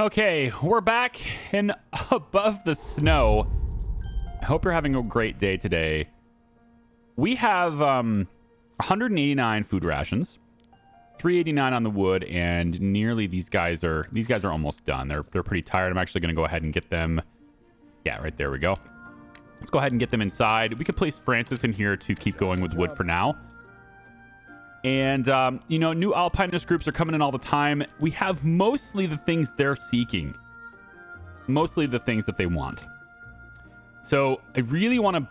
Okay, we're back and above the snow. I hope you're having a great day today. We have 189 food rations, 389 on the wood, and nearly these guys are almost done. They're pretty tired. I'm actually going to go ahead and get them. Yeah, right there we go. Let's go ahead and get them inside. We could place Francis in here to keep going with wood for now. And, new alpinist groups are coming in all the time. We have mostly the things they're seeking. Mostly the things that they want. So I really want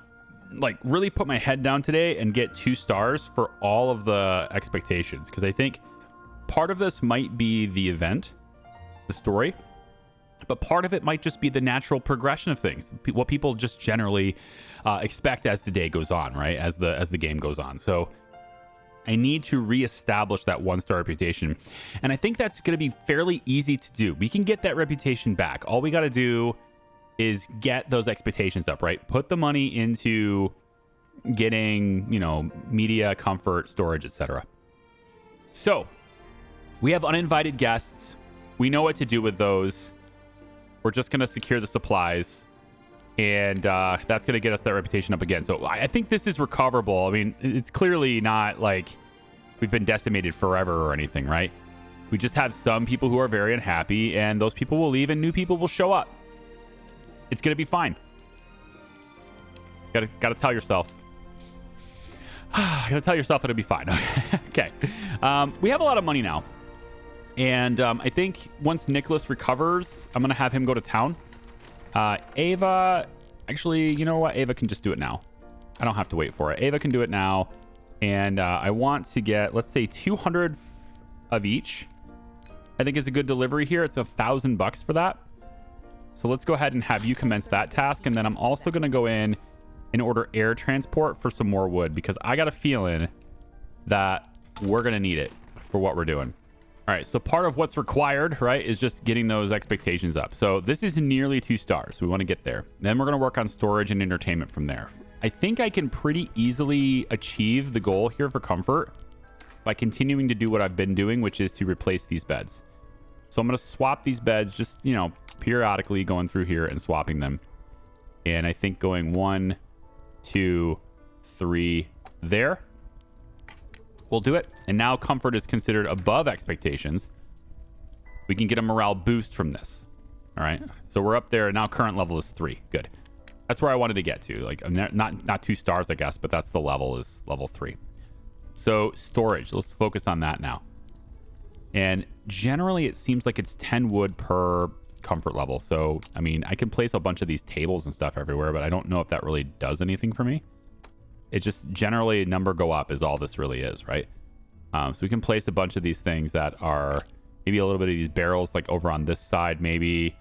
to, really put my head down today and get 2 stars for all of the expectations. Because I think part of this might be the event, the story. But part of it might just be the natural progression of things. What people just generally expect as the day goes on, right? As the game goes on. So I need to reestablish that 1-star reputation. And I think that's going to be fairly easy to do. We can get that reputation back. All we got to do is get those expectations up, right? Put the money into getting, media, comfort, storage, etc. So we have uninvited guests. We know what to do with those. We're just going to secure the supplies. And that's going to get us that reputation up again. So I think this is recoverable. I mean, it's clearly not like we've been decimated forever or anything, right? We just have some people who are very unhappy, and those people will leave and new people will show up. It's going to be fine. Got to tell yourself. Gotta tell yourself it'll be fine. Okay. We have a lot of money now. And I think once Nicholas recovers, I'm going to have him go to town. Ava, actually, you know what? Ava can just do it now. I don't have to wait for it. Ava can do it now. And I want to get, let's say 200 of each. I think is a good delivery here. It's $1,000 for that. So let's go ahead and have you commence that task. And then I'm also going to go in and order air transport for some more wood, because I got a feeling that we're going to need it for what we're doing. All right, so part of what's required, right, is just getting those expectations up. So this is nearly 2 stars. We want to get there. Then we're going to work on storage and entertainment from there. I think I can pretty easily achieve the goal here for comfort by continuing to do what I've been doing, which is to replace these beds. So I'm going to swap these beds, just, periodically going through here and swapping them. And I think going 1, 2, 3 there. We'll do it. And now comfort is considered above expectations. We can get a morale boost from this. All right. So we're up there. Now current level is 3. Good. That's where I wanted to get to. Like, I'm not 2 stars, I guess, but that's the level, is level 3. So storage. Let's focus on that now. And generally it seems like it's 10 wood per comfort level. So, I mean, I can place a bunch of these tables and stuff everywhere, but I don't know if that really does anything for me. It just generally number go up is all this really is, right? So we can place a bunch of these things that are maybe a little bit of these barrels, like over on this side. Maybe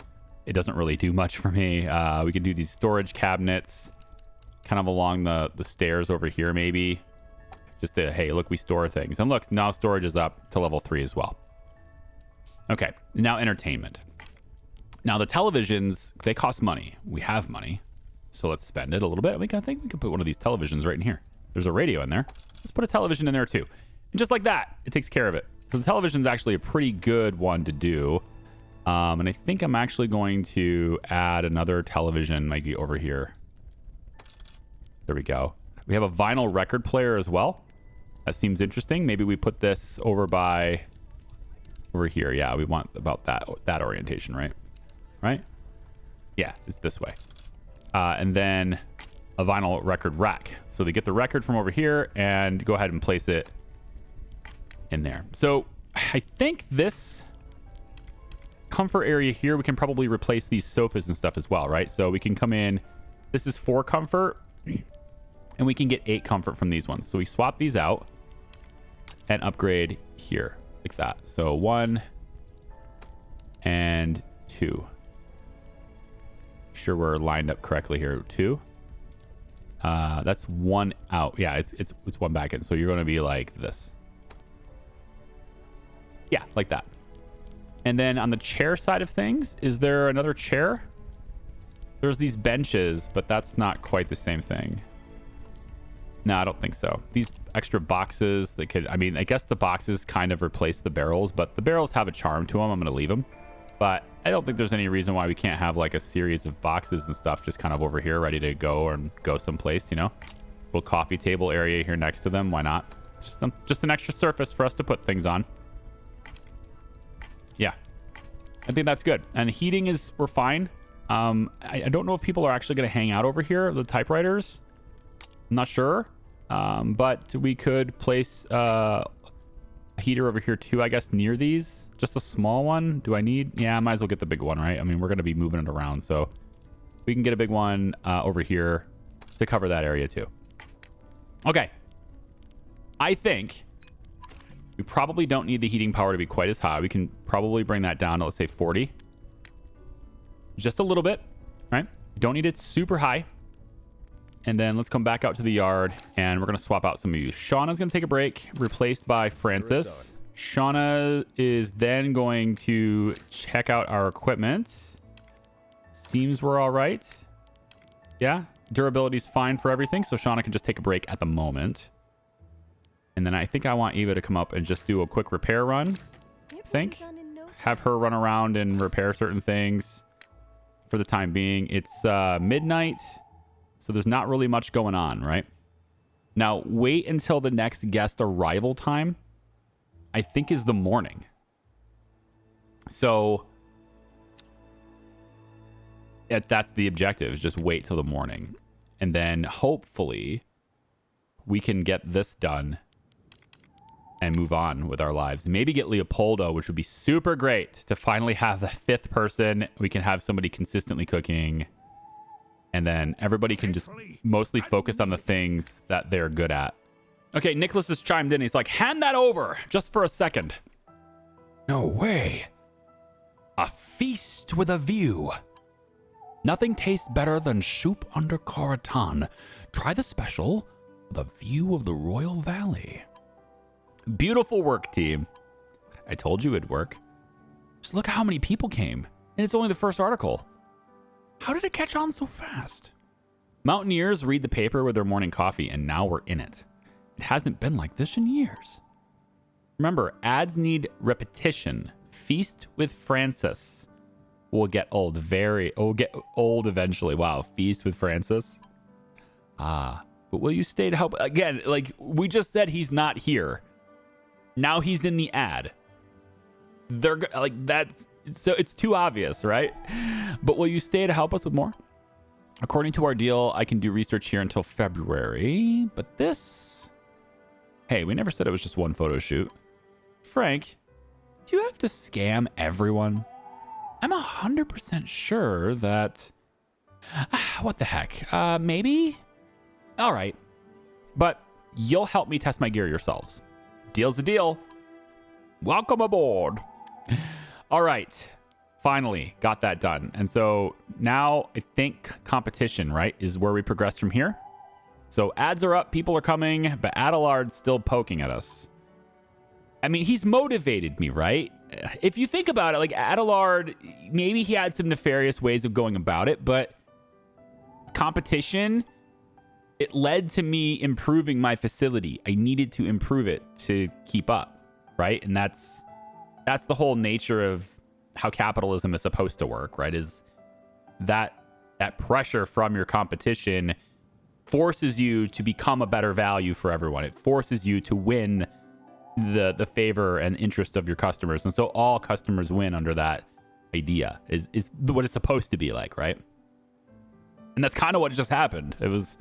it doesn't really do much for me. We can do these storage cabinets kind of along the stairs over here, maybe just to, hey, look, we store things. And look, now storage is up to level 3 as well. Okay, now entertainment. Now the televisions, they cost money. We have money. So let's spend it a little bit. I think we could put one of these televisions right in here. There's a radio in there. Let's put a television in there too. And just like that, it takes care of it. So the television is actually a pretty good one to do. And I think I'm actually going to add another television maybe over here. There we go. We have a vinyl record player as well. That seems interesting. Maybe we put this over here. Yeah, we want about that orientation, right? Right? Yeah, it's this way. And then a vinyl record rack. So they get the record from over here and go ahead and place it in there. So I think this comfort area here, we can probably replace these sofas and stuff as well, right? So we can come in. This is 4 comfort, and we can get 8 comfort from these ones. So we swap these out and upgrade here like that. So 1 and 2. Sure we're lined up correctly here. 2. That's 1 out. Yeah, it's 1 back in. So you're going to be like this. Yeah, like that. And then on the chair side of things, is there another chair? There's these benches, but that's not quite the same thing. No, I don't think so. These extra boxes, I guess the boxes kind of replace the barrels, but the barrels have a charm to them. I'm going to leave them. But I don't think there's any reason why we can't have like a series of boxes and stuff just kind of over here ready to go and go someplace, you know? Little coffee table area here next to them. Why not? Just an extra surface for us to put things on. Yeah. I think that's good. And heating we're fine. I don't know if people are actually going to hang out over here, the typewriters. I'm not sure. But we could place a heater over here too, I guess, near these. Just a small one. Do I need? Yeah, I might as well get the big one, right? I mean, we're going to be moving it around. So we can get a big one over here to cover that area too. Okay. I think we probably don't need the heating power to be quite as high. We can probably bring that down to, let's say, 40. Just a little bit, right? Don't need it super high. And then let's come back out to the yard, and we're going to swap out some of you. Shauna's going to take a break, replaced by Francis. Shauna is then going to check out our equipment. Seems we're all right. Yeah, durability's fine for everything, so Shauna can just take a break at the moment. And then I think I want Eva to come up and just do a quick repair run. I think. Have her run around and repair certain things for the time being. It's midnight. So there's not really much going on, right? Now, wait until the next guest arrival time, I think, is the morning. So that's the objective, is just wait till the morning. And then hopefully we can get this done and move on with our lives. Maybe get Leopoldo, which would be super great to finally have the 5th person. We can have somebody consistently cooking. And then everybody can just mostly focus on the things that they're good at. Okay, Nicholas has chimed in. He's like, hand that over just for a second. No way. A feast with a view. Nothing tastes better than soup under Coratan. Try the special, the view of the Royal Valley. Beautiful work, team. I told you it'd work. Just look at how many people came. And it's only the first article. How did it catch on so fast? Mountaineers read the paper with their morning coffee, and now we're in it. It hasn't been like this in years. Remember, ads need repetition. Feast with Francis will get old eventually. Wow, Feast with Francis. But will you stay to help? Again, like we just said, he's not here. Now he's in the ad. They're like, that's so it's too obvious, right? But will you stay to help us with more? According to our deal, I can do research here until February, but this, hey, we never said it was just one photo shoot. Frank, do you have to scam everyone? I'm 100% sure that, what the heck? Maybe? All right, but you'll help me test my gear yourselves. Deal's a deal. Welcome aboard. All right. Finally got that done. And so now I think competition, right, is where we progress from here. So ads are up. People are coming, but Adelard's still poking at us. I mean, he's motivated me, right? If you think about it, like Adelard, maybe he had some nefarious ways of going about it, but competition, it led to me improving my facility. I needed to improve it to keep up, right? And that's the whole nature of how capitalism is supposed to work, right? Is that pressure from your competition forces you to become a better value for everyone. It forces you to win the favor and interest of your customers. And so all customers win under that idea is what it's supposed to be like, right? And that's kind of what just happened. It was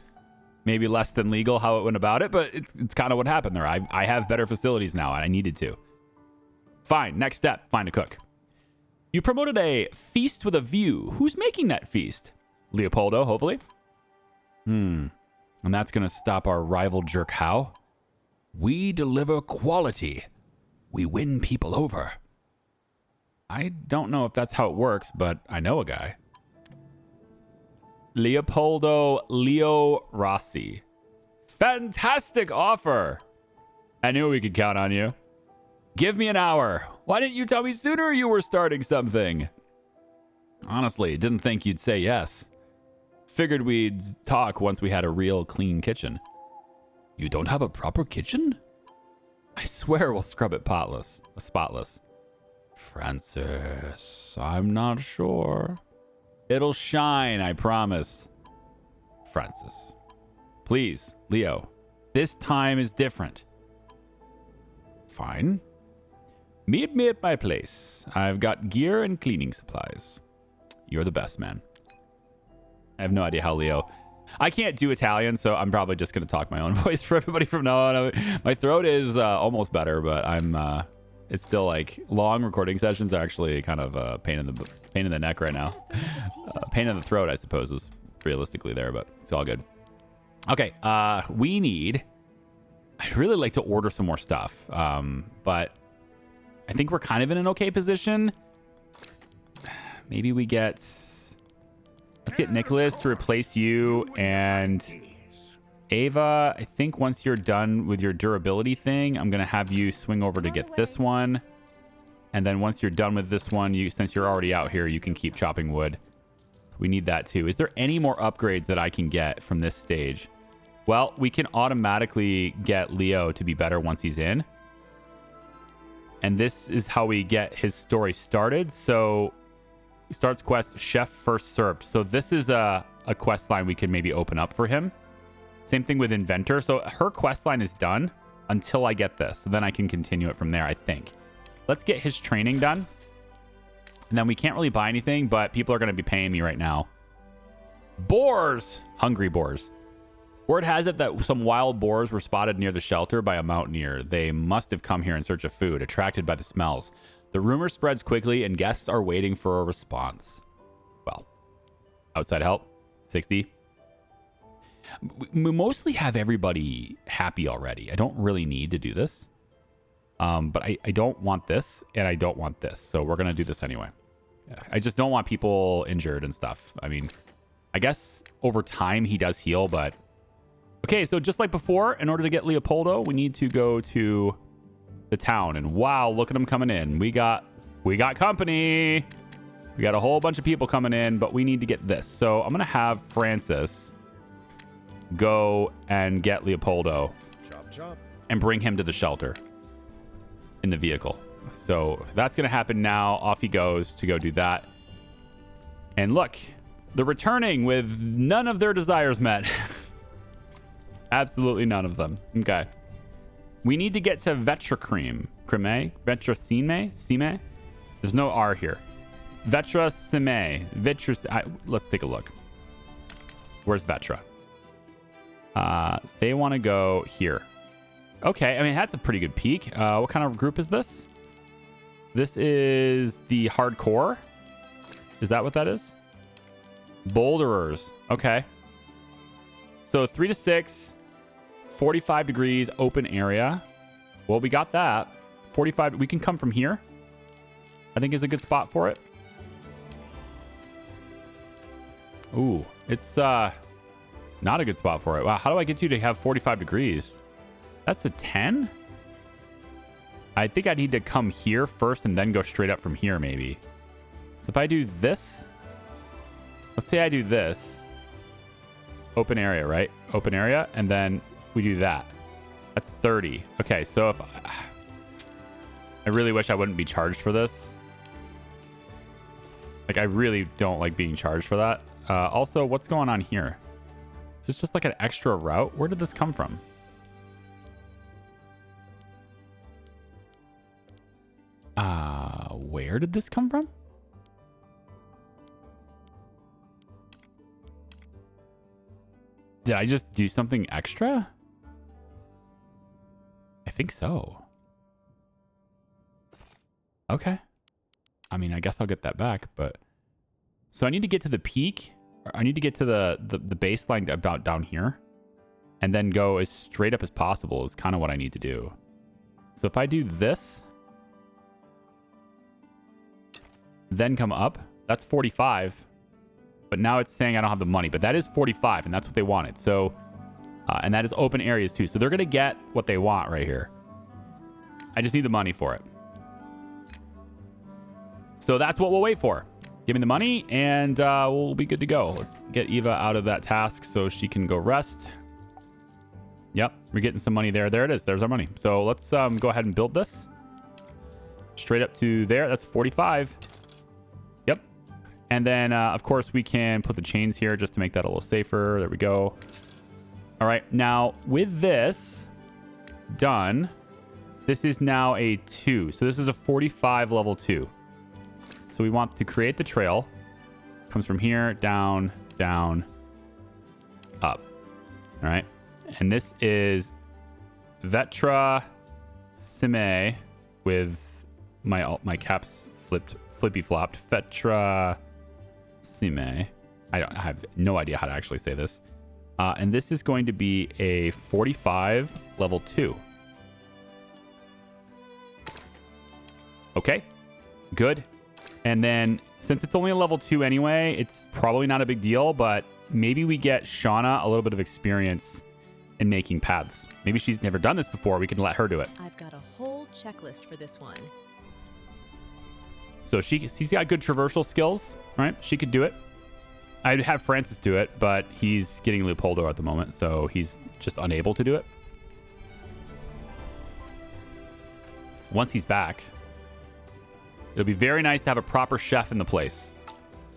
maybe less than legal how it went about it, but it's kind of what happened there. I have better facilities now, and I needed to. Fine, next step, find a cook. You promoted a feast with a view. Who's making that feast? Leopoldo, hopefully. And that's going to stop our rival jerk how? We deliver quality. We win people over. I don't know if that's how it works, but I know a guy. Leopoldo Leo Rossi. Fantastic offer. I knew we could count on you. Give me an hour. Why didn't you tell me sooner you were starting something? Honestly, didn't think you'd say yes. Figured we'd talk once we had a real clean kitchen. You don't have a proper kitchen? I swear we'll scrub it spotless. Francis, I'm not sure. It'll shine, I promise. Francis. Please, Leo. This time is different. Fine. Meet me at my place. I've got gear and cleaning supplies. You're the best, man. I have no idea how Leo... I can't do Italian, so I'm probably just going to talk my own voice for everybody from now on. My throat is almost better, but it's still like long recording sessions are actually kind of a pain in the neck right now. Pain in the throat, I suppose, is realistically there, but it's all good. Okay, we need... I'd really like to order some more stuff, but I think we're kind of in an okay position. Maybe we get... Let's get Nicholas to replace you, and Ava, I think once you're done with your durability thing, I'm going to have you swing over to get this one. And then once you're done with this one, since you're already out here, you can keep chopping wood. We need that too. Is there any more upgrades that I can get from this stage? Well, we can automatically get Leo to be better once he's in. And this is how we get his story started. So... Starts quest, chef first served. So this is a quest line we could maybe open up for him. Same thing with inventor. So her quest line is done until I get this. So then I can continue it from there, I think. Let's get his training done. And then we can't really buy anything, but people are going to be paying me right now. Boars! Hungry boars. Word has it that some wild boars were spotted near the shelter by a mountaineer. They must have come here in search of food, attracted by the smells. The rumor spreads quickly, and guests are waiting for a response. Well, outside help, 60. We mostly have everybody happy already. I don't really need to do this. But I don't want this, and I don't want this. So we're going to do this anyway. I just don't want people injured and stuff. I mean, I guess over time he does heal, but... Okay, so just like before, in order to get Leopoldo, we need to go to... the town, and wow, look at them coming in. We got company. We got a whole bunch of people coming in, but we need to get this. So I'm gonna have Francis go and get Leopoldo and bring him to the shelter in the vehicle. So that's gonna happen now. Off he goes to go do that. And look, they're returning with none of their desires met. Absolutely none of them. Okay. We need to get to Vetracreme. Creme? Vetracime? There's no R here. Vetracime. Let's take a look. Where's Vetra? They want to go here. Okay, I mean, that's a pretty good peak. What kind of group is this? This is the hardcore. Is that what that is? Boulderers. Okay. So 3 to 6. 45 degrees open area. Well, we got that. 45. We can come from here. I think is a good spot for it. Ooh, it's not a good spot for it. Wow, how do I get you to have 45 degrees? That's a 10? I think I need to come here first and then go straight up from here maybe. So if I do this, let's say I do this. Open area, right? Open area, and then we do that. That's 30. Okay, so if I really wish I wouldn't be charged for this. Like, I really don't like being charged for that. Also, what's going on here? Is this just like an extra route? Where did this come from? Where did this come from? Did I just do something extra? I think so. Okay. I mean, I guess I'll get that back, but... So I need to get to the peak. Or I need to get to the baseline about down here. And then go as straight up as possible is kind of what I need to do. So if I do this... Then come up. That's 45. But now it's saying I don't have the money. But that is 45, and that's what they wanted. So... and that is open areas too. So they're going to get what they want right here. I just need the money for it. So that's what we'll wait for. Give me the money and we'll be good to go. Let's get Eva out of that task so she can go rest. Yep, we're getting some money there. There it is. There's our money. So let's go ahead and build this. straight up to there. That's 45. Yep. And then, of course, we can put the chains here just to make that a little safer. There we go. All right. Now, with this done, this is now a 2. So this is a 45 level 2. So we want to create the trail. Comes from here, down, down, up. All right. And this is Vetra Sime with my caps flippy flopped. Vetra Sime. I have no idea how to actually say this. And this is going to be a 45 level 2. Okay, good. And then since it's only a level 2 anyway, it's probably not a big deal, but maybe we get Shauna a little bit of experience in making paths. Maybe she's never done this before. We can let her do it. I've got a whole checklist for this one. So she's got good traversal skills, right? She could do it. I'd have Francis do it, but he's getting Leopoldo at the moment, so he's just unable to do it. Once he's back, it'll be very nice to have a proper chef in the place.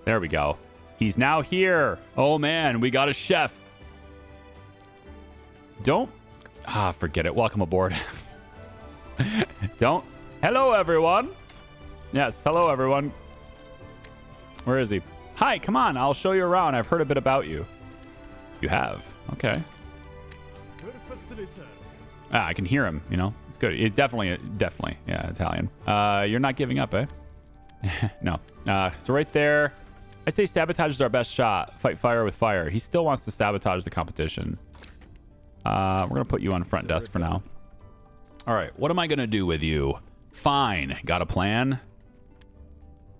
There we go. He's now here. Oh man, we got a chef. Forget it. Welcome aboard. Hello, everyone. Yes, hello, everyone. Where is he? Hi, come on. I'll show you around. I've heard a bit about you. You have? Okay. I can hear him, you know. It's good. He's definitely, yeah, Italian. You're not giving up, eh? No. So right there, I'd say Sabotage is our best shot. Fight fire with fire. He still wants to sabotage the competition. We're going to put you on front desk for now. All right. What am I going to do with you? Fine. Got a plan?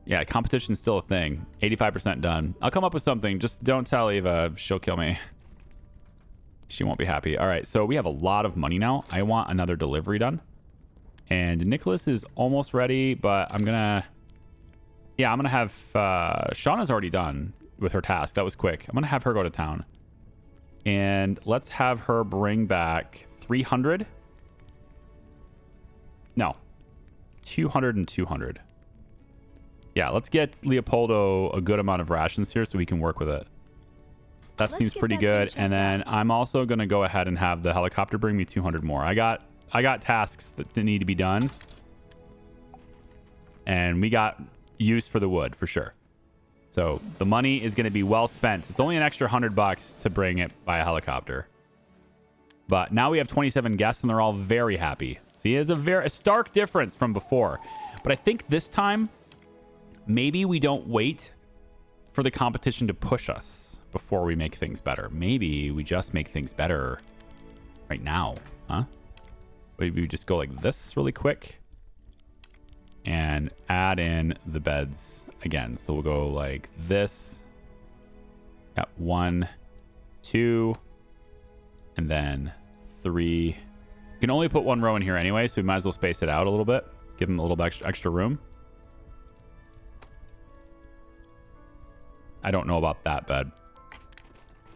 Yeah, competition's still a thing. 85% done. I'll come up with something. Just don't tell Eva. She'll kill me. She won't be happy. All right, so we have a lot of money now. I want another delivery done. And Nicholas is almost ready, but I'm going to... Yeah, I'm going to have... Shauna's already done with her task. That was quick. I'm going to have her go to town. And let's have her bring back 300. No. 200 and 200. Yeah, let's get Leopoldo a good amount of rations here so we can work with it. That seems pretty good. And then I'm also going to go ahead and have the helicopter bring me 200 more. I got tasks that need to be done. And we got use for the wood for sure. So the money is going to be well spent. It's only an extra $100 to bring it by a helicopter. But now we have 27 guests and they're all very happy. See, it's a stark difference from before. But I think this time, maybe we don't wait for the competition to push us before we make things better. Maybe we just make things better right now, huh? Maybe we just go like this really quick and add in the beds again. So we'll go like this. Got 1, 2, and then 3. You can only put 1 row in here anyway, so we might as well space it out a little bit. Give them a little bit extra room. I don't know about that bed.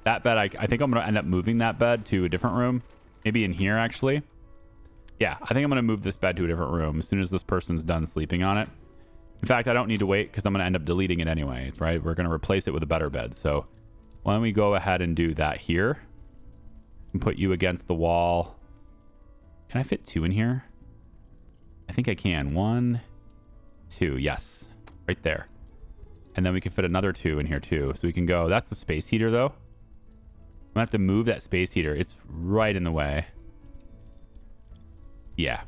That bed, I think I'm going to end up moving that bed to a different room. Maybe in here, actually. Yeah, I think I'm going to move this bed to a different room as soon as this person's done sleeping on it. In fact, I don't need to wait because I'm going to end up deleting it anyway, right? We're going to replace it with a better bed. So why don't we go ahead and do that here and put you against the wall. Can I fit 2 in here? I think I can. 1, 2. Yes, right there. And then we can fit another 2 in here too. So we can go, that's the space heater though. I'm gonna have to move that space heater. It's right in the way. Yeah.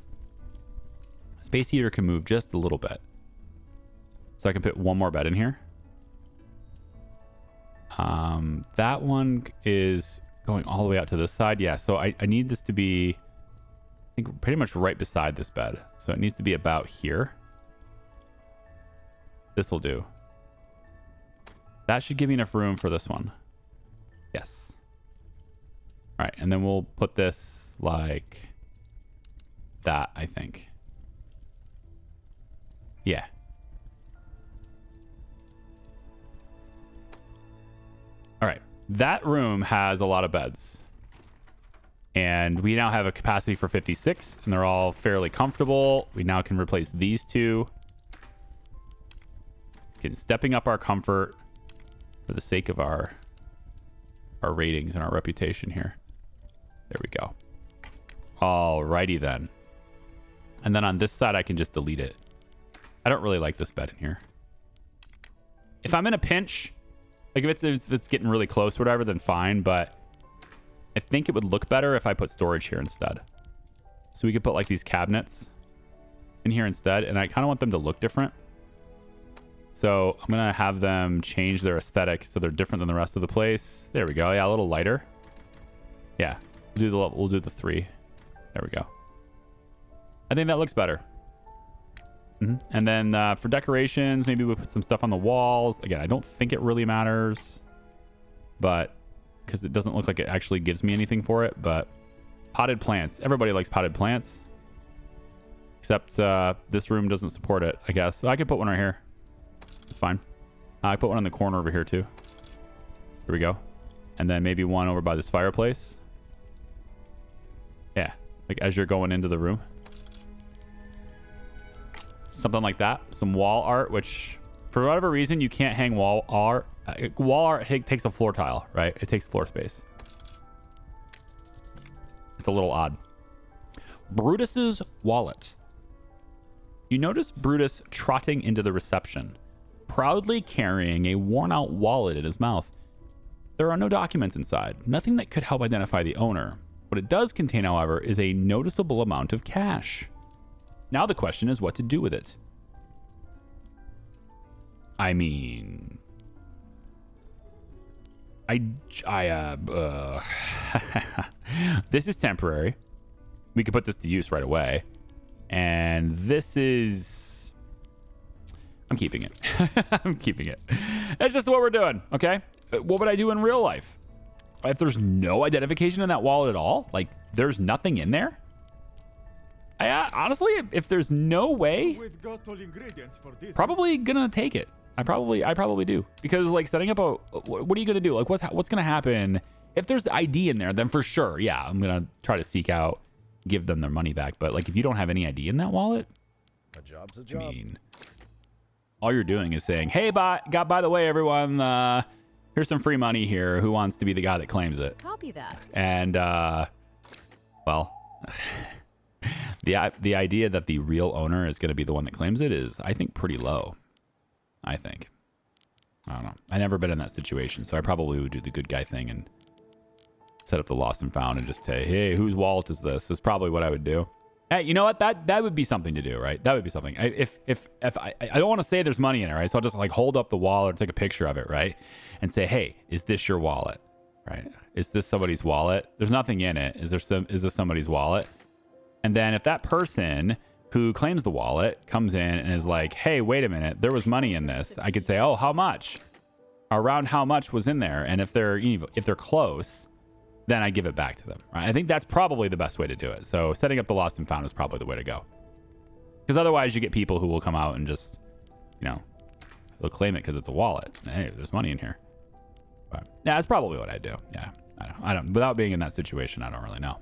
Space heater can move just a little bit. So I can put 1 more bed in here. That one is going all the way out to this side. Yeah, so I need this to be, I think, pretty much right beside this bed. So it needs to be about here. This will do. That should give me enough room for this one. Yes. All right, and then we'll put this like that, I think. Yeah. All right. That room has a lot of beds. And we now have a capacity for 56, and they're all fairly comfortable. We now can replace these two. Again, stepping up our comfort for the sake of our ratings and our reputation here. There we go. Alrighty then. And then on this side, I can just delete it. I don't really like this bed in here. If I'm in a pinch, like if it's getting really close or whatever, then fine. But I think it would look better if I put storage here instead. So we could put like these cabinets in here instead. And I kind of want them to look different. So I'm going to have them change their aesthetic so they're different than the rest of the place. There we go. Yeah, a little lighter. Yeah, we'll do the 3. There we go. I think that looks better. And then for decorations, maybe we'll put some stuff on the walls. Again, I don't think it really matters, but because it doesn't look like it actually gives me anything for it. But potted plants. Everybody likes potted plants. Except this room doesn't support it, I guess. So I could put one right here. It's fine. I put one in the corner over here too. Here we go. And then maybe one over by this fireplace. Yeah, like as you're going into the room. Something like that. Some wall art, which for whatever reason you can't hang wall art. Wall art takes a floor tile, right? It takes floor space. It's a little odd. Brutus's wallet. You notice Brutus trotting into the reception, proudly carrying a worn-out wallet in his mouth. There are no documents inside, nothing that could help identify the owner. What it does contain, however, is a noticeable amount of cash. Now the question is what to do with it. I mean, this is temporary. We could put this to use right away. And this is, I'm keeping it. I'm keeping it. That's just what we're doing. Okay. What would I do in real life? If there's no identification in that wallet at all, like there's nothing in there. Honestly, if there's no way, probably gonna take it. I probably do, because like setting up a, what are you gonna do? Like what's gonna happen if there's ID in there? Then for sure, yeah, I'm gonna try to seek out, give them their money back. But like if you don't have any ID in that wallet, a job's a job. I mean, all you're doing is saying, hey, by the way, everyone, here's some free money here. Who wants to be the guy that claims it? Copy that. And well. The idea that the real owner is going to be the one that claims it is, I think, pretty low. I think. I don't know. I've never been in that situation, so I probably would do the good guy thing and set up the lost and found and just say, hey, whose wallet is this? That's probably what I would do. Hey, you know what? That would be something to do, right? That would be something. If I don't want to say there's money in it, right? So I'll just like hold up the wallet or take a picture of it, right? And say, hey, is this your wallet? Right? Is this somebody's wallet? There's nothing in it. Is this somebody's wallet? And then if that person who claims the wallet comes in and is like, hey, wait a minute, there was money in this, I could say, oh, how much? Around how much was in there? And if they're close, then I give it back to them. Right? I think that's probably the best way to do it. So setting up the lost and found is probably the way to go. Because otherwise you get people who will come out and just, they'll claim it because it's a wallet. Hey, there's money in here. But yeah, that's probably what I do. Yeah, I don't. Without being in that situation, I don't really know.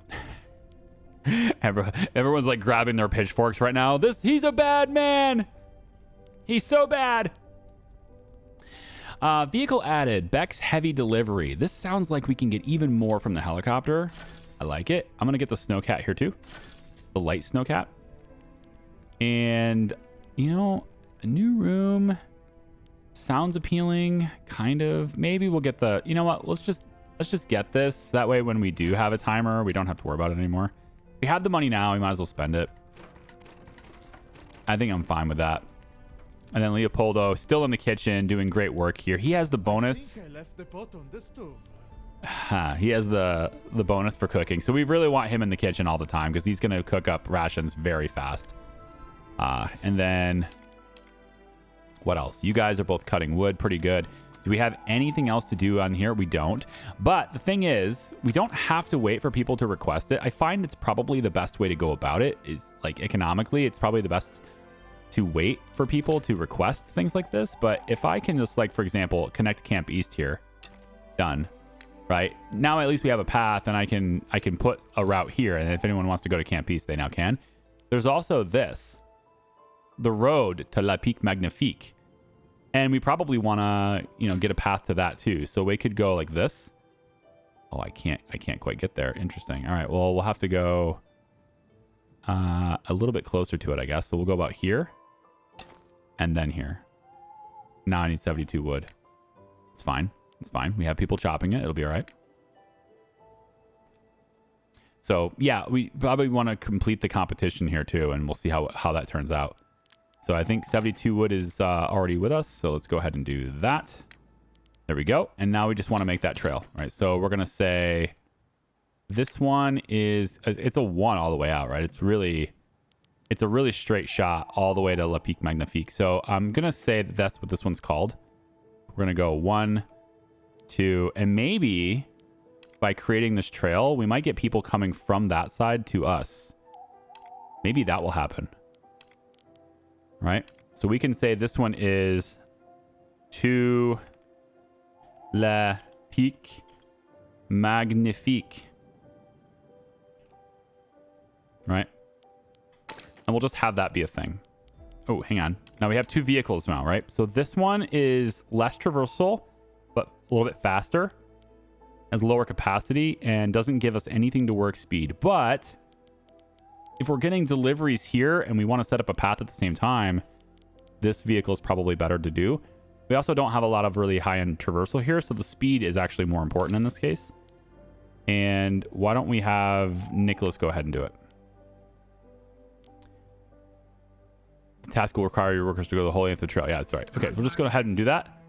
Everyone's like grabbing their pitchforks right now. He's a bad man. He's so bad. Vehicle added. Beck's heavy delivery. This sounds like we can get even more from the helicopter. I like it. I'm gonna get the snowcat here too. The light snowcat. And a new room sounds appealing, kind of. Maybe we'll get the. You know what? Let's just get this. That way, when we do have a timer, we don't have to worry about it anymore. We have the money now. We might as well spend it. I think I'm fine with that. And then Leopoldo still in the kitchen doing great work here. He has the bonus. I left the pot on the stove. He has the bonus for cooking. So we really want him in the kitchen all the time because he's going to cook up rations very fast. And then what else? You guys are both cutting wood pretty good. Do we have anything else to do on here? We don't. But the thing is, we don't have to wait for people to request it. I find it's probably the best way to go about it is like economically, it's probably the best to wait for people to request things like this. But if I can just like, for example, connect Camp East here, done. right? Now at least we have a path, and I can put a route here, and if anyone wants to go to Camp Peace, they now can. There's also this, the road to La Pique Magnifique, and we probably want to, you know, get a path to that too. So we could go like this. Oh, I can't quite get there. Interesting. All right, well, we'll have to go a little bit closer to it, I guess. So we'll go about here and then here. Now I need 72 wood. It's fine. It's fine. We have people chopping it. It'll be all right. So yeah, we probably want to complete the competition here too, and we'll see how that turns out. So I think 72 wood is already with us. So let's go ahead and do that. There we go. And now we just want to make that trail, right? So we're going to say this one is, it's a 1 all the way out, right? It's a really straight shot all the way to La Pique Magnifique. So I'm going to say that that's what this one's called. We're going to go 1, 2, and maybe by creating this trail, we might get people coming from that side to us. Maybe that will happen. Right? So we can say this one is to La Pique Magnifique. Right? And we'll just have that be a thing. Oh, hang on. Now we have 2 vehicles now, right? So this one is less traversal, but a little bit faster, has lower capacity, and doesn't give us anything to work speed. But if we're getting deliveries here and we want to set up a path at the same time, this vehicle is probably better to do. We also don't have a lot of really high-end traversal here, so the speed is actually more important in this case. And why don't we have Nicholas go ahead and do it? The task will require your workers to go the whole length of the trail. Yeah, that's right. Okay, we'll just go ahead and do that.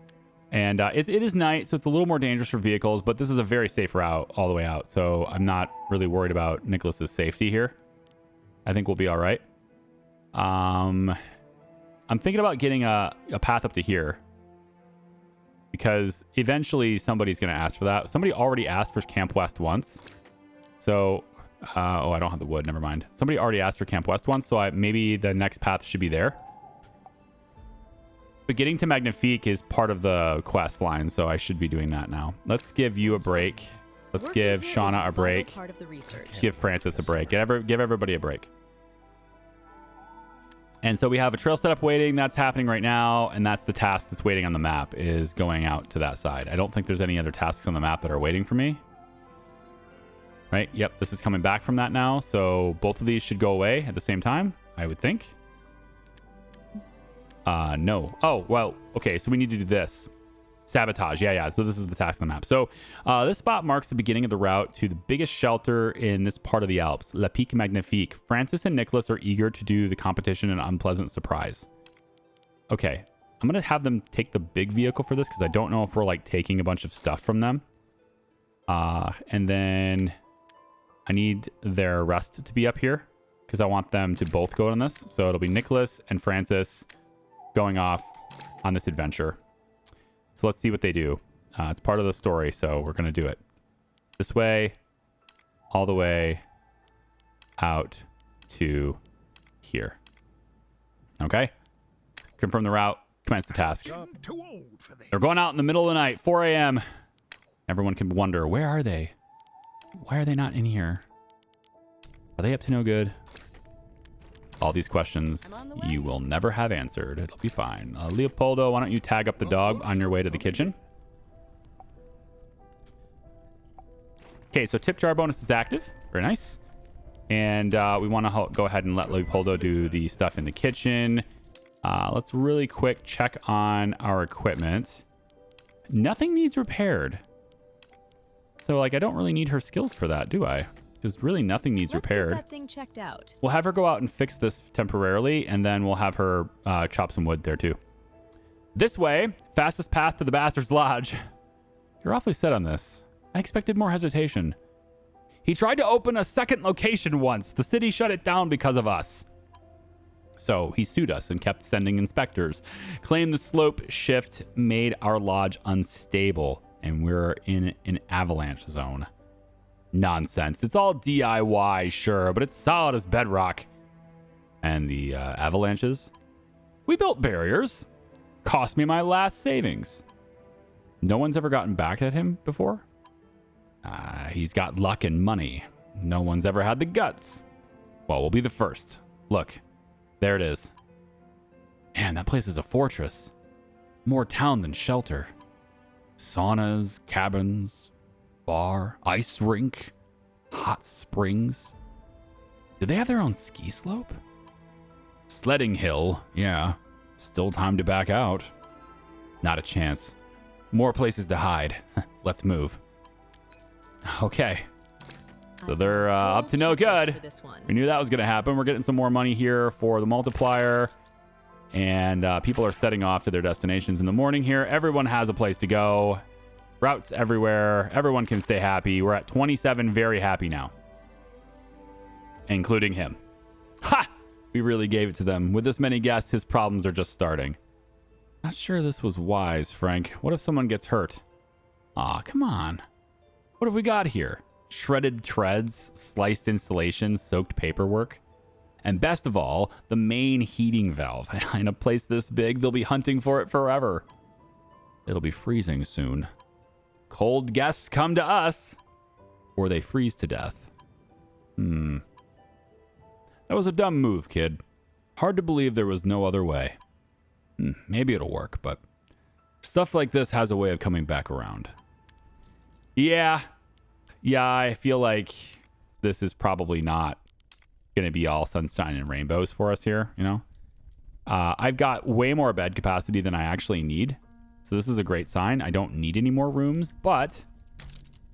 And it is night, so it's a little more dangerous for vehicles, but this is a very safe route all the way out. So I'm not really worried about Nicholas's safety here. I think we'll be all right. I'm thinking about getting a path up to here, because eventually somebody's going to ask for that. Somebody already asked for Camp West once. So, oh, I don't have the wood. Never mind. Somebody already asked for Camp West once, so maybe the next path should be there. But getting to Magnifique is part of the quest line, so I should be doing that now. Let's give you a break. Let's give Shauna a break. Let's give Francis a break. Give everybody a break. And so we have a trail setup waiting. That's happening right now, and that's the task that's waiting on the map, is going out to that side. I don't think there's any other tasks on the map that are waiting for me. Right? Yep, this is coming back from that now, so both of these should go away at the same time, I would think. No. Oh, well, okay, so we need to do this. Sabotage. Yeah. So this is the task on the map. So this spot marks the beginning of the route to the biggest shelter in this part of the Alps, La Pique Magnifique. Francis and Nicholas are eager to do the competition an unpleasant surprise. Okay, I'm going to have them take the big vehicle for this, because I don't know if we're like taking a bunch of stuff from them. And then I need their rest to be up here, because I want them to both go on this. So it'll be Nicholas and Francis going off on this adventure. So let's see what they do. It's part of the story, so we're going to do it. This way, all the way out to here. Okay? Confirm the route. Commence the task. They're going out in the middle of the night, 4 a.m. Everyone can wonder, where are they? Why are they not in here? Are they up to no good? All these questions you will never have answered. It'll be fine. Leopoldo, why don't you tag up the dog on your way to the kitchen? Okay, so tip jar bonus is active. Very nice. And we want to go ahead and let Leopoldo do the stuff in the kitchen. Let's really quick check on our equipment. Nothing needs repaired. So, like, I don't really need her skills for that, do I? Because really nothing needs repaired. Let's get that thing checked out. We'll have her go out and fix this temporarily, and then we'll have her chop some wood there too. This way, fastest path to the Bastard's Lodge. You're awfully set on this. I expected more hesitation. He tried to open a second location once. The city shut it down because of us. So he sued us and kept sending inspectors. Claimed the slope shift made our lodge unstable, and we're in an avalanche zone. Nonsense. It's all DIY, sure, but it's solid as bedrock. And the avalanches? We built barriers. Cost me my last savings. No one's ever gotten back at him before? He's got luck and money. No one's ever had the guts. Well, we'll be the first. Look, there it is. Man, that place is a fortress. More town than shelter. Saunas, cabins, bar, ice rink, hot springs. Do they have their own ski slope? Sledding hill, yeah. Still time to back out. Not a chance. More places to hide. Let's move. Okay. So they're up to no good. For this one. We knew that was going to happen. We're getting some more money here for the multiplier. And people are setting off to their destinations in the morning here. Everyone has a place to go. Routes everywhere. Everyone can stay happy. We're at 27, very happy now. Including him. Ha! We really gave it to them. With this many guests, his problems are just starting. Not sure this was wise, Frank. What if someone gets hurt? Aw, come on. What have we got here? Shredded treads, sliced installations, soaked paperwork. And best of all, the main heating valve. In a place this big, they'll be hunting for it forever. It'll be freezing soon. Cold guests come to us, or they freeze to death. That was a dumb move, kid. Hard to believe there was no other way. Maybe it'll work, but stuff like this has a way of coming back around. Yeah, I feel like this is probably not going to be all sunshine and rainbows for us here, you know? I've got way more bed capacity than I actually need. So this is a great sign. I don't need any more rooms, but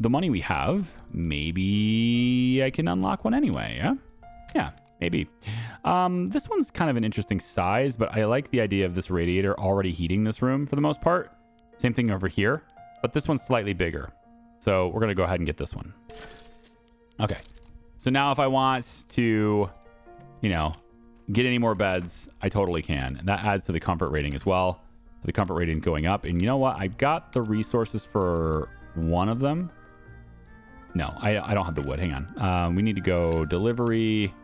the money we have, maybe I can unlock one anyway, yeah? Yeah, maybe. This one's kind of an interesting size, but I like the idea of this radiator already heating this room for the most part. Same thing over here, but this one's slightly bigger. So we're going to go ahead and get this one. Okay. So now if I want to, you know, get any more beds, I totally can. And that adds to the comfort rating as well. The comfort rating going up. And you know what? I got the resources for one of them. No, I don't have the wood. Hang on. We need to go delivery.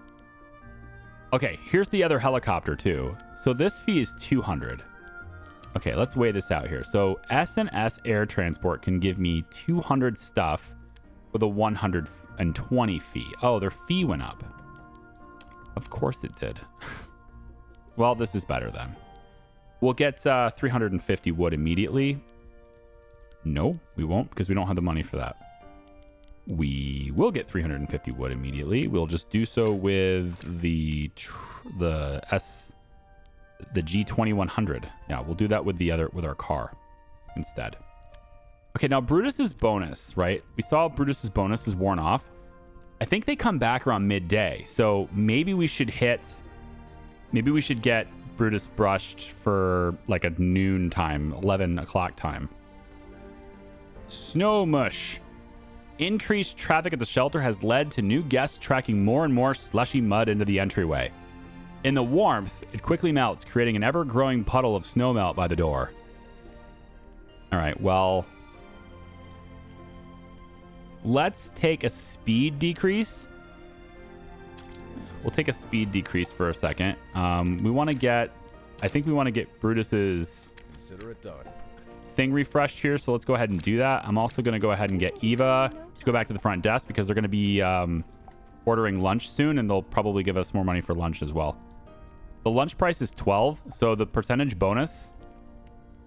Okay, here's the other helicopter too. So this fee is 200. Okay, let's weigh this out here. So S&S Air Transport can give me 200 stuff with a 120 fee. Oh, their fee went up. Of course it did. Well, this is better then. We'll get 350 wood immediately. No, we won't because we don't have the money for that. We will get 350 wood immediately. We'll just do so with the G2100. Yeah, we'll do that with our car instead. Okay, now Brutus's bonus, right? We saw Brutus's bonus is worn off. I think they come back around midday. So maybe we should get Brutus brushed for like a noon time, 11 o'clock time. Snow mush. Increased traffic at the shelter has led to new guests tracking more and more slushy mud into the entryway. In the warmth, it quickly melts, creating an ever-growing puddle of snowmelt by the door. All right, well, let's take a speed decrease. We'll take a speed decrease for a second. I think we want to get Brutus's Consider it done. thing refreshed here, so let's go ahead and do that. I'm also going to go ahead and get Eva to go back to the front desk because they're going to be ordering lunch soon, and they'll probably give us more money for lunch as well. The lunch price is 12, so the percentage bonus,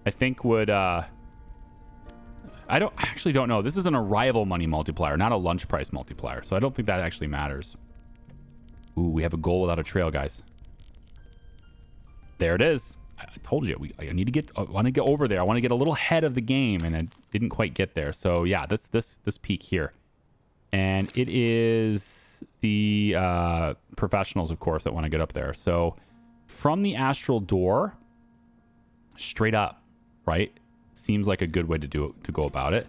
I think would... I actually don't know. This is an arrival money multiplier, not a lunch price multiplier, so I don't think that actually matters. Ooh, we have a goal without a trail, guys. There it is. I told you, I want to get over there. I want to get a little ahead of the game, and I didn't quite get there. So yeah, this peak here, and it is the professionals, of course, that want to get up there. So from the astral door, straight up, right? Seems like a good way to go about it.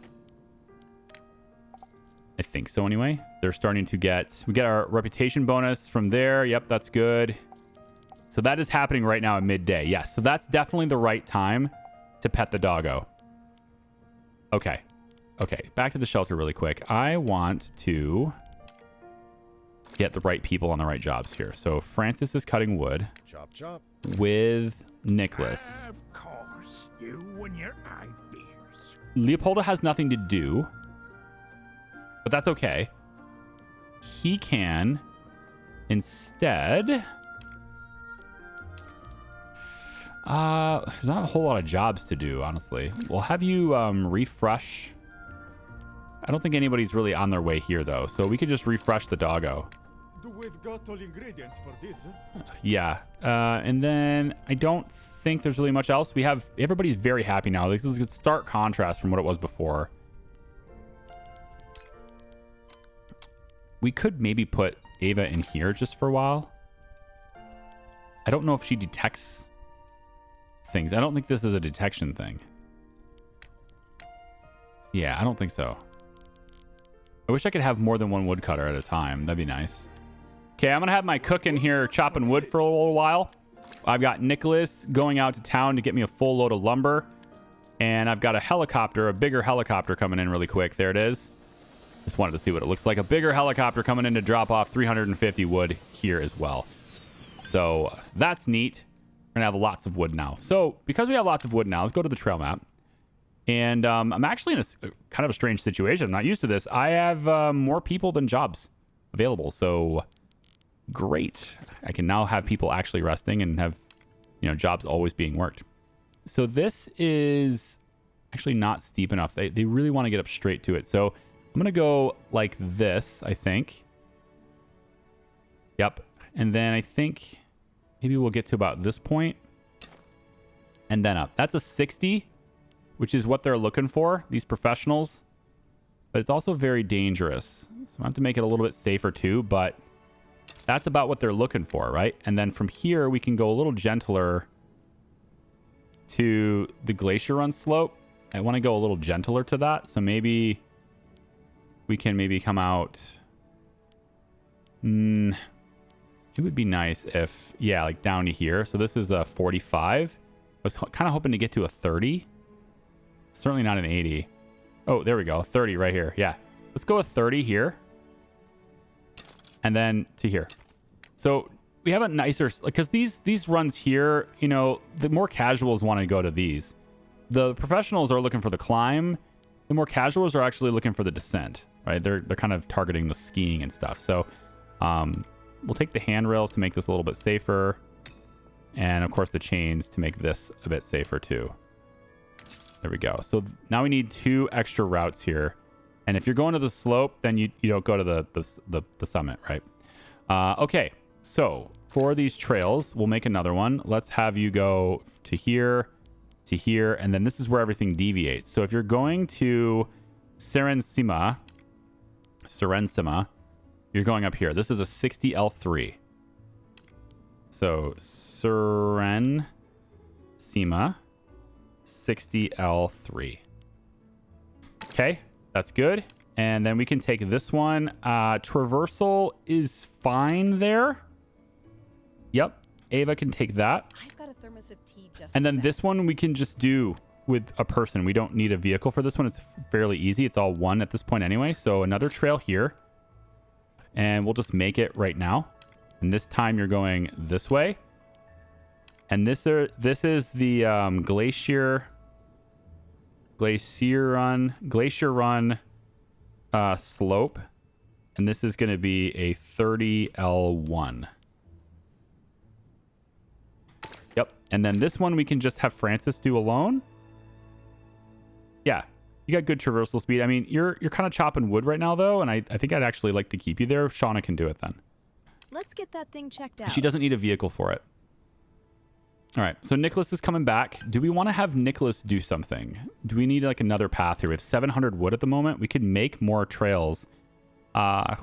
I think so anyway. They're starting to we get our reputation bonus from there. Yep, that's good. So that is happening right now at midday. Yes, so that's definitely the right time to pet the doggo. Okay, back to the shelter really quick. I want to get the right people on the right jobs here. So Francis is cutting wood. Chop, chop. With Nicholas. Of course, you and your ideas. Leopolda has nothing to do. but that's okay. He can instead... there's not a whole lot of jobs to do, honestly. We'll have you refresh. I don't think anybody's really on their way here, though, so we could just refresh the doggo. Do we've got all ingredients for this? Yeah, and then I don't think there's really much else. We have everybody's very happy now. This is a stark contrast from what it was before. We could maybe put Ava in here just for a while. I don't know if she detects things. I don't think this is a detection thing. Yeah, I don't think so. I wish I could have more than one woodcutter at a time. That'd be nice. Okay, I'm gonna have my cook in here chopping wood for a little while. I've got Nicholas going out to town to get me a full load of lumber. And I've got a helicopter, a bigger helicopter coming in really quick. There it is. Just wanted to see what it looks like. A bigger helicopter coming in to drop off 350 wood here as well. So that's neat. We're gonna have lots of wood now. So because we have lots of wood now, let's go to the trail map. And I'm actually in a kind of a strange situation. I'm not used to this. I have more people than jobs available. So great. I can now have people actually resting and have, you know, jobs always being worked. So this is actually not steep enough. They really want to get up straight to it. So I'm going to go like this, I think. Yep. And then I think maybe we'll get to about this point and then up. That's a 60, which is what they're looking for, these professionals. But it's also very dangerous. So I have to make it a little bit safer too, but that's about what they're looking for, right? And then from here, we can go a little gentler to the Glacier Run slope. I want to go a little gentler to that. So maybe we can maybe come out. It would be nice if, yeah, like down to here. So this is a 45. I was kind of hoping to get to a 30. Certainly not an 80. Oh, there we go. 30 right here. Yeah. Let's go with 30 here. And then to here. So we have a nicer, because these runs here, you know, the more casuals want to go to these. The professionals are looking for the climb. The more casuals are actually looking for the descent, right? They're kind of targeting the skiing and stuff. So we'll take the handrails to make this a little bit safer. And of course the chains to make this a bit safer too. There we go. So now we need 2 extra routes here. And if you're going to the slope, then you don't go to the summit, right? Okay, so for these trails, we'll make another one. Let's have you go to here, and then this is where everything deviates. So if you're going to Serensima, you're going up here. This is a 60L3. So Serensima, 60L3. Okay. That's good. And then we can take this one. Traversal is fine there. Yep. Ava can take that. I've got a thermos of tea just and then this one we can just do with a person. We don't need a vehicle for this one. It's fairly easy. It's all one at this point anyway. So another trail here. And we'll just make it right now. And this time you're going this way. And this is the Glacier Run slope, and this is going to be a 30L1. Yep. And then this one we can just have Francis do alone. Yeah, you got good traversal speed. I mean, you're kind of chopping wood right now though, and I think I'd actually like to keep you there. Shauna can do it then. Let's get that thing checked out. She doesn't need a vehicle for it. All right, so Nicholas is coming back. Do we want to have Nicholas do something? Do we need like another path here? We have 700 wood at the moment. We could make more trails.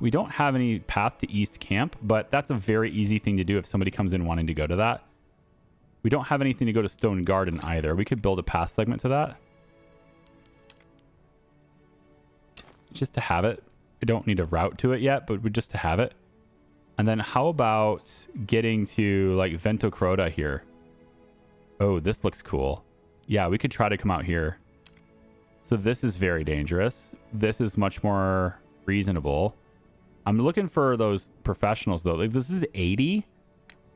We don't have any path to East Camp, but that's a very easy thing to do if somebody comes in wanting to go to that. We don't have anything to go to Stone Garden either. We could build a path segment to that. Just to have it. We don't need a route to it yet, but just to have it. And then how about getting to like Ventocrota here? Oh, this looks cool. Yeah, we could try to come out here. So this is very dangerous. This is much more reasonable. I'm looking for those professionals though. Like this is 80.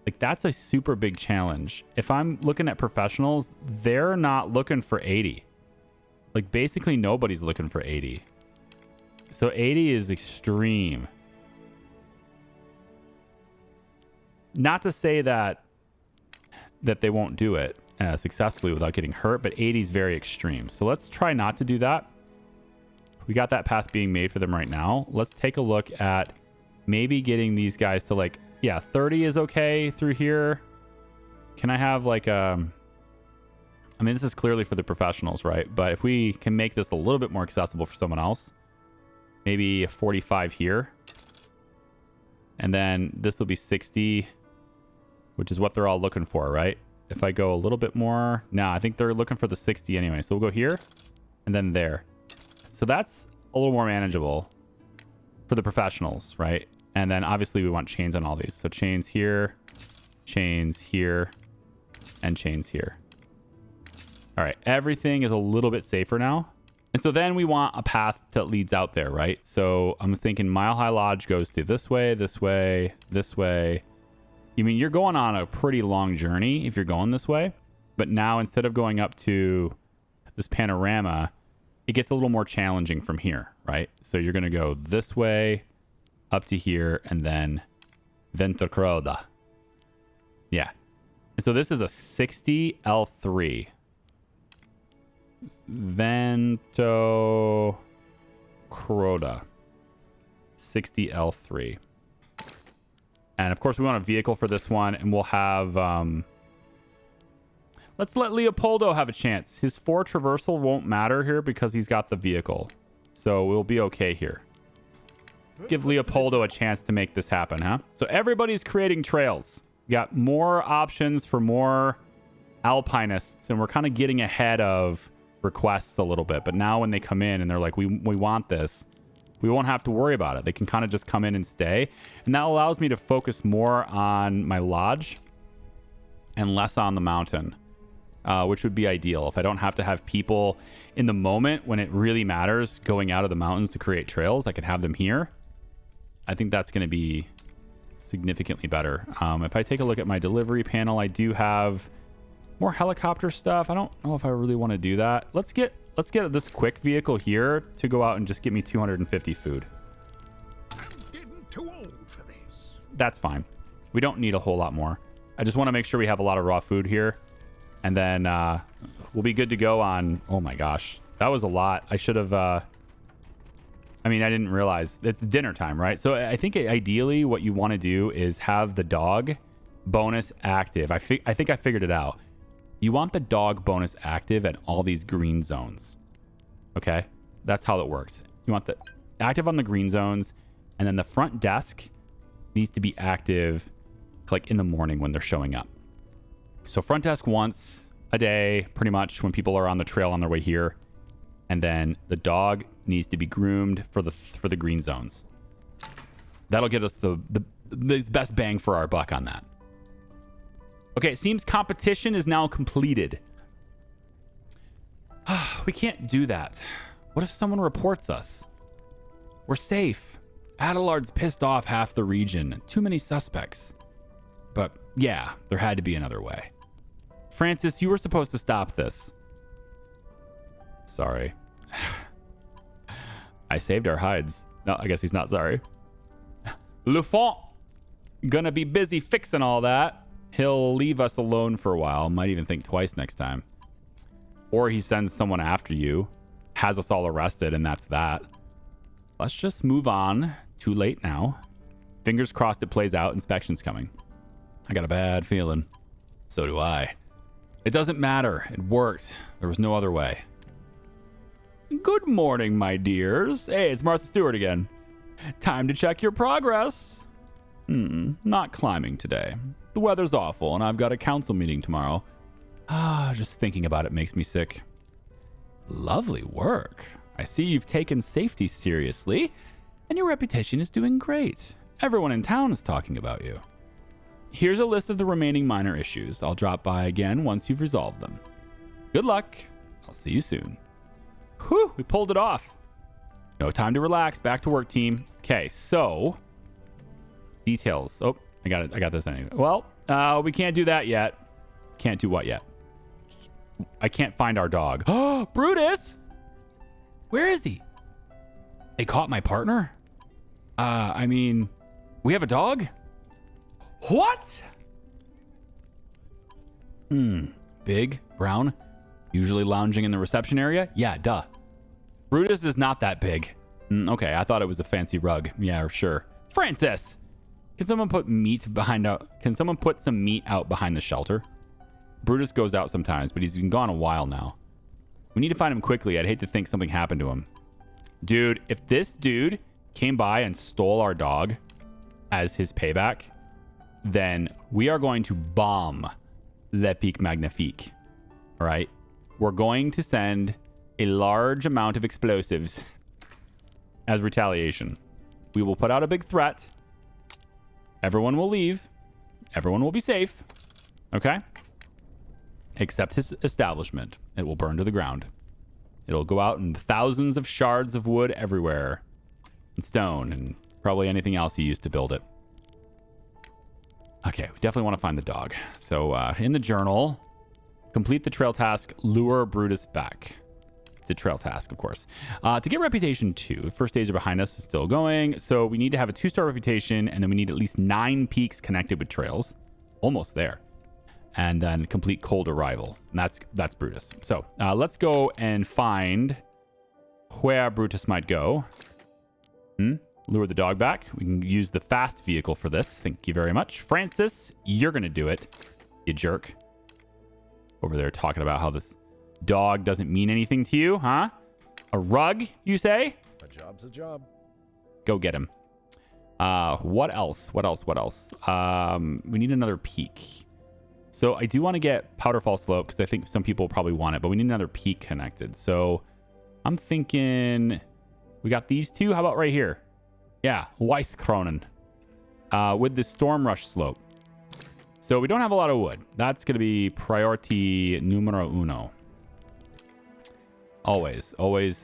Like that's a super big challenge. If I'm looking at professionals, they're not looking for 80. Like basically nobody's looking for 80. So 80 is extreme. Not to say that they won't do it successfully without getting hurt, but 80 is very extreme. So let's try not to do that. We got that path being made for them right now. Let's take a look at maybe getting these guys to like, yeah, 30 is okay through here. Can I have like I mean, this is clearly for the professionals, right? But if we can make this a little bit more accessible for someone else, maybe 45 here. And then this will be 60, which is what they're all looking for, right? If I go a little bit more, no, I think they're looking for the 60 anyway. So we'll go here and then there. So that's a little more manageable for the professionals, right? And then obviously we want chains on all these. So chains here, and chains here. All right, everything is a little bit safer now. And so then we want a path that leads out there, right? So I'm thinking Mile High Lodge goes to this way, this way, this way. I mean, you're going on a pretty long journey if you're going this way. But now instead of going up to this panorama, it gets a little more challenging from here, right? So you're going to go this way up to here and then Ventocroda. Yeah. And so this is a 60 L3. Ventocroda. 60 L3. And of course we want a vehicle for this one, and we'll have let's let Leopoldo have a chance. His 4 traversal won't matter here because he's got the vehicle. So we'll be okay here. Give Leopoldo a chance to make this happen, huh? So everybody's creating trails. We got more options for more alpinists, and we're kind of getting ahead of requests a little bit. But now when they come in and they're like, we want this, we won't have to worry about it. They can kind of just come in and stay. And that allows me to focus more on my lodge and less on the mountain. Which would be ideal if I don't have to have people in the moment when it really matters going out of the mountains to create trails. I can have them here. I think that's going to be significantly better. If I take a look at my delivery panel, I do have more helicopter stuff. I don't know if I really want to do that. Let's get this quick vehicle here to go out and just get me 250 food. I'm getting too old for this. That's fine. We don't need a whole lot more. I just want to make sure we have a lot of raw food here. And then we'll be good to go on... Oh my gosh. That was a lot. I should have... I mean, I didn't realize. It's dinner time, right? So I think ideally what you want to do is have the dog bonus active. I think I figured it out. You want the dog bonus active at all these green zones. Okay? That's how it works. You want the active on the green zones. And then the front desk needs to be active like in the morning when they're showing up. So front desk once a day, pretty much when people are on the trail on their way here. And then the dog needs to be groomed for the green zones. That'll get us the best bang for our buck on that. Okay, it seems competition is now completed. We can't do that. What if someone reports us? We're safe. Adelard's pissed off half the region. Too many suspects. But yeah, there had to be another way. Francis, you were supposed to stop this. Sorry. I saved our hides. No, I guess he's not sorry. Lufont, gonna be busy fixing all that. He'll leave us alone for a while. Might even think twice next time. Or he sends someone after you, has us all arrested, and that's that. Let's just move on. Too late now. Fingers crossed it plays out. Inspection's coming. I got a bad feeling. So do I. It doesn't matter. It worked. There was no other way. Good morning, my dears. Hey, it's Martha Stewart again. Time to check your progress. Not climbing today. The weather's awful, and I've got a council meeting tomorrow. Just thinking about it makes me sick. Lovely work. I see you've taken safety seriously, and your reputation is doing great. Everyone in town is talking about you. Here's a list of the remaining minor issues. I'll drop by again once you've resolved them. Good luck. I'll see you soon. Whew, we pulled it off. No time to relax. Back to work, team. Okay, so details. Oh, I got it. I got this anyway. Well, we can't do that yet. Can't do what yet? I can't find our dog. Oh, Brutus! Where is he? They caught my partner? I mean, we have a dog? What? Big, brown, usually lounging in the reception area? Yeah, duh. Brutus is not that big. Okay, I thought it was a fancy rug. Yeah, sure. Francis! Can someone put Can someone put some meat out behind the shelter? Brutus goes out sometimes, but he's been gone a while now. We need to find him quickly. I'd hate to think something happened to him. Dude, if this dude came by and stole our dog as his payback, then we are going to bomb Le Pic Magnifique. All right? We're going to send a large amount of explosives as retaliation. We will put out a big threat. Everyone will leave. Everyone will be safe. Okay? Except his establishment. It will burn to the ground. It'll go out in thousands of shards of wood everywhere. And stone and probably anything else he used to build it. Okay, we definitely want to find the dog. So in the journal, complete the trail task, lure Brutus back. It's a trail task, of course. To get reputation 2, first days are behind us, is still going. So we need to have a 2-star reputation, and then we need at least 9 peaks connected with trails. Almost there. And then complete cold arrival. And that's Brutus. So let's go and find where Brutus might go. Lure the dog back. We can use the fast vehicle for this. Thank you very much. Francis, you're going to do it, you jerk. Over there talking about how this dog doesn't mean anything to you, huh? A rug, you say? A job's a job. Go get him. What else? We need another peak. So I do want to get Powderfall Slope because I think some people probably want it, but we need another peak connected. So I'm thinking we got these two. How about right here? Yeah, Weiskronen with the Storm Rush Slope. So we don't have a lot of wood. That's going to be priority numero uno. Always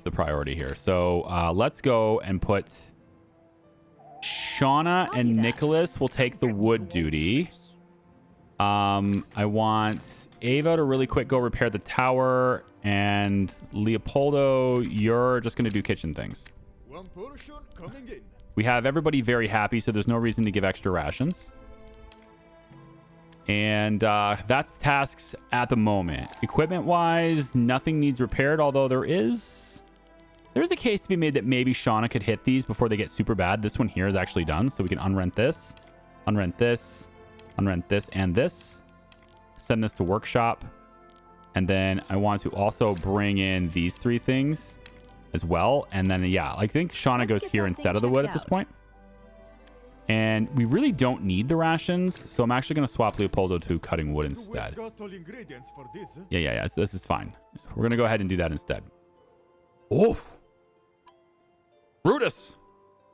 the priority here. So let's go and put Shauna and Nicholas will take the wood duty. I want Ava to really quick go repair the tower, and Leopoldo, you're just going to do kitchen things. One portion coming in. We have everybody very happy, so there's no reason to give extra rations. And that's the tasks at the moment. Equipment-wise, nothing needs repaired, although there's a case to be made that maybe Shauna could hit these before they get super bad. This one here is actually done, so we can unrent this, unrent this, and this. Send this to workshop. And then I want to also bring in these 3 things as well. And then, yeah, I think Shauna goes here instead of the wood at this point. And we really don't need the rations, so I'm actually going to swap Leopoldo to cutting wood instead. Got all ingredients for this? Yeah. This is fine. We're going to go ahead and do that instead. Oh! Brutus!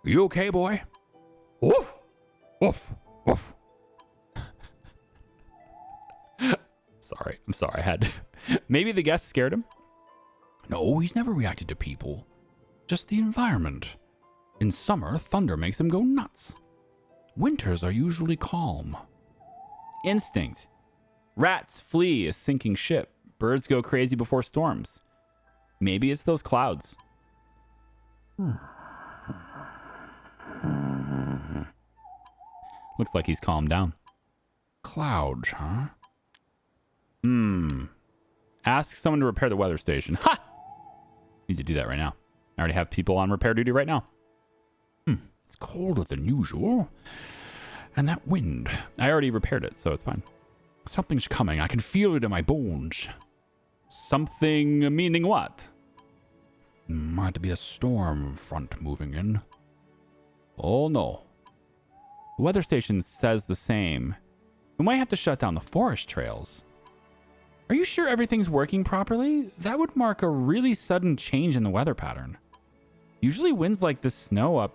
Are you okay, boy? Woof! Woof! Woof! I'm sorry. I had... Maybe the guests scared him? No, he's never reacted to people. Just the environment. In summer, thunder makes him go nuts. Winters are usually calm. Instinct. Rats flee a sinking ship. Birds go crazy before storms. Maybe it's those clouds. Looks like he's calmed down. Clouds, huh? Ask someone to repair the weather station. Ha! Need to do that right now. I already have people on repair duty right now. It's colder than usual. And that wind. I already repaired it, so it's fine. Something's coming. I can feel it in my bones. Something meaning what? Might be a storm front moving in. Oh, no. The weather station says the same. We might have to shut down the forest trails. Are you sure everything's working properly? That would mark a really sudden change in the weather pattern. Usually winds like this show up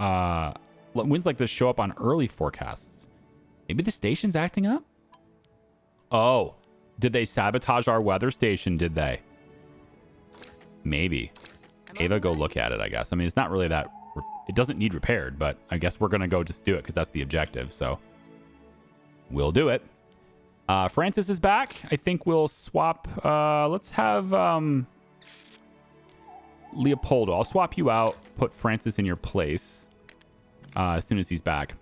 on early forecasts. Maybe the station's acting up? Oh, did they sabotage our weather station, did they? Maybe. Ava, go look at it, I guess. I mean, it's not really that... It doesn't need repaired, but I guess we're going to go just do it because that's the objective, so... We'll do it. Francis is back. I think we'll swap... let's have... Leopoldo. I'll swap you out, put Francis in your place as soon as he's back.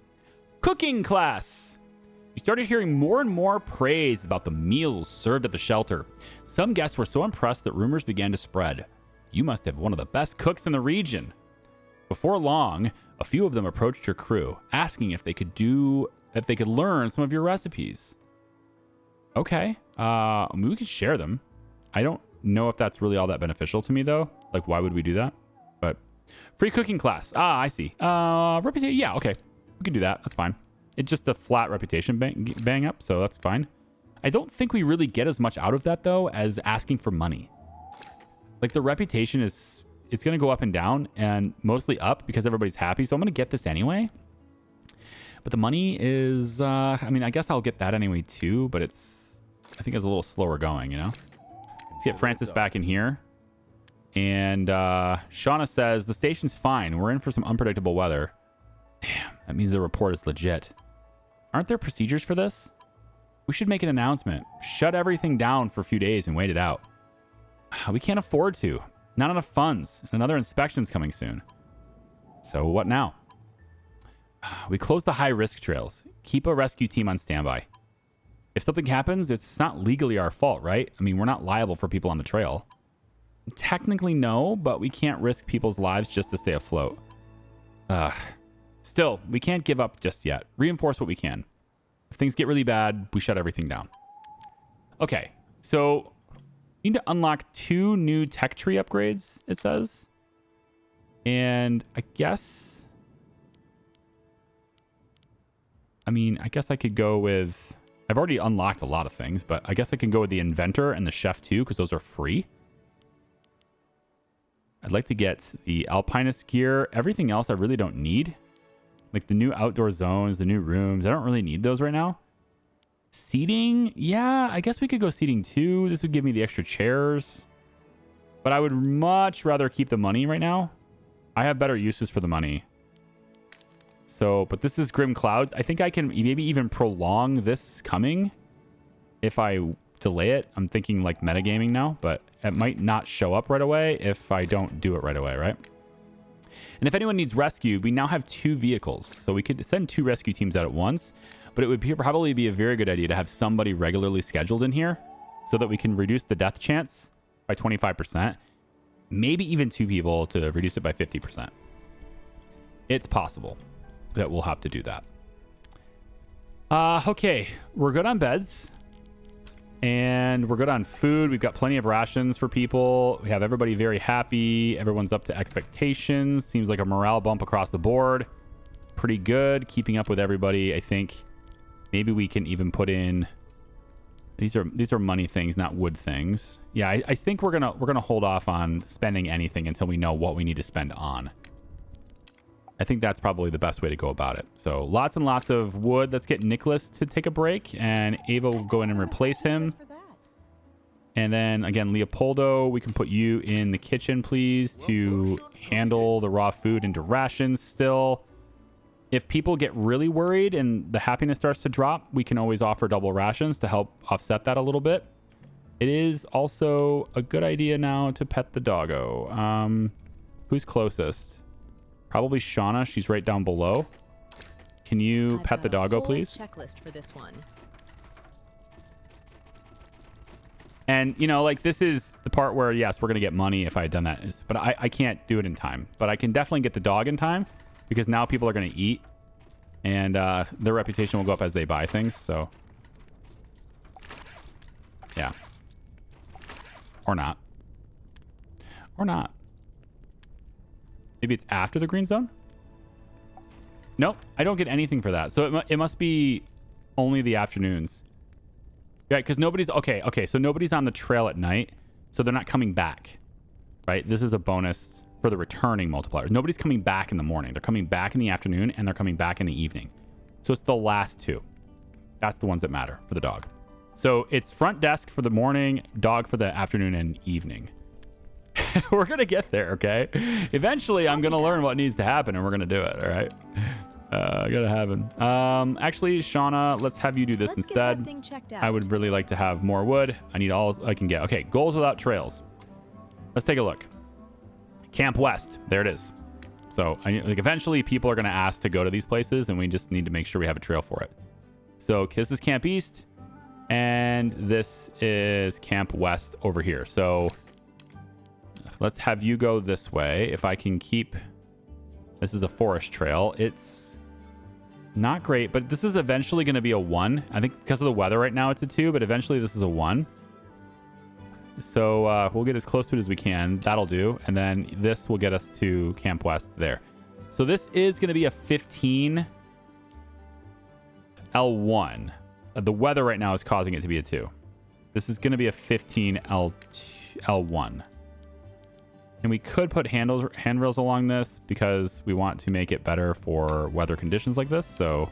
Cooking class. You started hearing more and more praise about the meals served at the shelter. Some guests were so impressed that rumors began to spread. You must have one of the best cooks in the region. Before long, a few of them approached your crew, asking if they could learn some of your recipes. Okay, I mean, we could share them. I don't know if that's really all that beneficial to me, though. Like, why would we do that? But free cooking class. I see. Reputation. Yeah, okay, we can do that. That's fine. It's just a flat reputation bang up, so that's fine. I don't think we really get as much out of that, though, as asking for money. Like, the reputation it's going to go up and down, and mostly up because everybody's happy, so I'm going to get this anyway. But the money is, I mean, I guess I'll get that anyway, too, but I think it's a little slower going, you know? Let's get Francis back in here. And Shauna says, the station's fine. We're in for some unpredictable weather. Damn, that means the report is legit. Aren't there procedures for this? We should make an announcement. Shut everything down for a few days and wait it out. We can't afford to. Not enough funds. Another inspection's coming soon. So what now? We close the high-risk trails. Keep a rescue team on standby. If something happens, it's not legally our fault, right? I mean, we're not liable for people on the trail. Technically, no, but we can't risk people's lives just to stay afloat. Still, we can't give up just yet. Reinforce what we can. If things get really bad, we shut everything down. Okay, so we need to unlock 2 new tech tree upgrades, it says. And I guess I could go with... I've already unlocked a lot of things, but I guess I can go with the Inventor and the Chef too, because those are free. I'd like to get the Alpinist gear. Everything else I really don't need. Like the new outdoor zones, the new rooms. I don't really need those right now. Seating? Yeah, I guess we could go seating too. This would give me the extra chairs. But I would much rather keep the money right now. I have better uses for the money. So, but this is Grim Clouds. I think I can maybe even prolong this coming if I delay it. I'm thinking like metagaming now, but it might not show up right away if I don't do it right away, right? And if anyone needs rescue, we now have 2 vehicles. So we could send 2 rescue teams out at once, but it would probably be a very good idea to have somebody regularly scheduled in here so that we can reduce the death chance by 25%. Maybe even 2 people to reduce it by 50%. It's possible that we'll have to do that. Okay, we're good on beds. And we're good on food. We've got plenty of rations for people. We have everybody very happy. Everyone's up to expectations. Seems like a morale bump across the board. Pretty good. Keeping up with everybody, I think. Maybe we can even put in... These are money things, not wood things. Yeah, I think we're gonna hold off on spending anything until we know what we need to spend on. I think that's probably the best way to go about it. So lots and lots of wood. Let's get Nicholas to take a break, and Ava will go in and replace him. And then again, Leopoldo, we can put you in the kitchen, please, to handle the raw food into rations still. If people get really worried and the happiness starts to drop, we can always offer double rations to help offset that a little bit. It is also a good idea now to pet the doggo. Who's closest? Probably Shauna. She's right down below. Can you pet the doggo, please? Checklist for this one. And, you know, like, this is the part where, yes, we're going to get money if I had done that. But I can't do it in time. But I can definitely get the dog in time because now people are going to eat. And their reputation will go up as they buy things. So, yeah. Or not. Or not. Maybe it's after the green zone? Nope, I don't get anything for that. So it must be only the afternoons. Yeah, because nobody's... Okay, so nobody's on the trail at night, so they're not coming back, right? This is a bonus for the returning multipliers. Nobody's coming back in the morning. They're coming back in the afternoon, and they're coming back in the evening. So it's the last 2. That's the ones that matter for the dog. So it's front desk for the morning, dog for the afternoon and evening. We're going to get there, okay? Eventually, I'm going to learn what needs to happen, and we're going to do it, all right? Gotta happen. Actually, Shauna, let's have you do this instead. Get that thing checked out. I would really like to have more wood. I need all I can get. Okay, goals without trails. Let's take a look. Camp West. There it is. So like eventually people are going to ask to go to these places, and we just need to make sure we have a trail for it. So this is Camp East, and this is Camp West over here. So let's have you go this way. If I can keep... This is a forest trail. It's not great, but this is eventually going to be a 1. I think because of the weather right now, it's a 2, but eventually this is a 1. So we'll get as close to it as we can. That'll do. And then this will get us to Camp West there. So this is going to be a 15 L1. The weather right now is causing it to be a 2. This is going to be a 15 L1. And we could put handrails along this because we want to make it better for weather conditions like this. So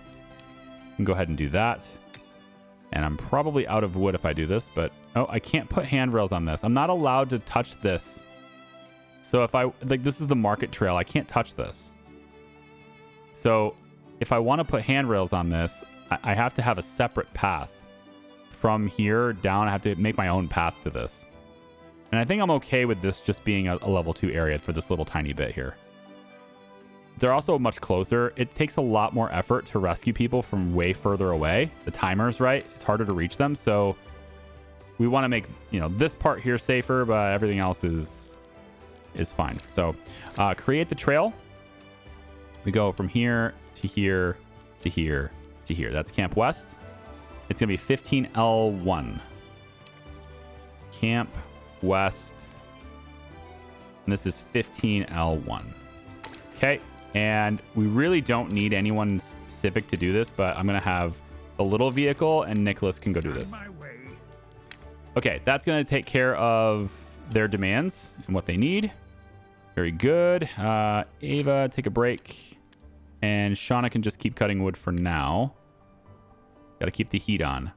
we can go ahead and do that. And I'm probably out of wood if I do this, but oh, I can't put handrails on this. I'm not allowed to touch this. So if I, like, this is the market trail. I can't touch this. So if I want to put handrails on this, I have to have a separate path from here down. I have to make my own path to this. And I think I'm okay with this just being a level 2 area for this little tiny bit here. They're also much closer. It takes a lot more effort to rescue people from way further away. The timer's right. It's harder to reach them. So we want to make, you know, this part here safer, but everything else is fine. So create the trail. We go from here to here to here to here. That's Camp West. It's going to be 15L1. Camp West. And this is 15L1. Okay. And we really don't need anyone specific to do this, but I'm going to have a little vehicle and Nicholas can go do this. Okay. That's going to take care of their demands and what they need. Very good. Ava, take a break. And Shauna can just keep cutting wood for now. Got to keep the heat on.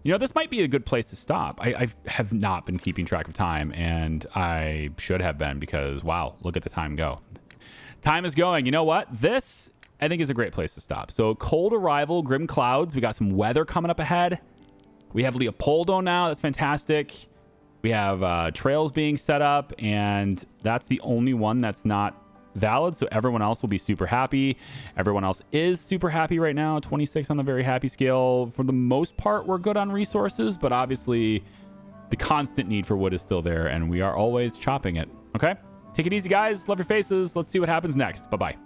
You know, this might be a good place to stop. I have not been keeping track of time, and I should have been because, wow, look at the time go. Time is going. You know what? This, I think, is a great place to stop. So, cold arrival, grim clouds. We got some weather coming up ahead. We have Leopoldo now. That's fantastic. We have trails being set up, and that's the only one that's not valid. So everyone else will be super happy. Everyone else is super happy right now. 26 on the very happy scale. For the most part, we're good on resources, but obviously the constant need for wood is still there, and we are always chopping it. Okay? Take it easy, guys. Love your faces. Let's see what happens next. Bye-bye.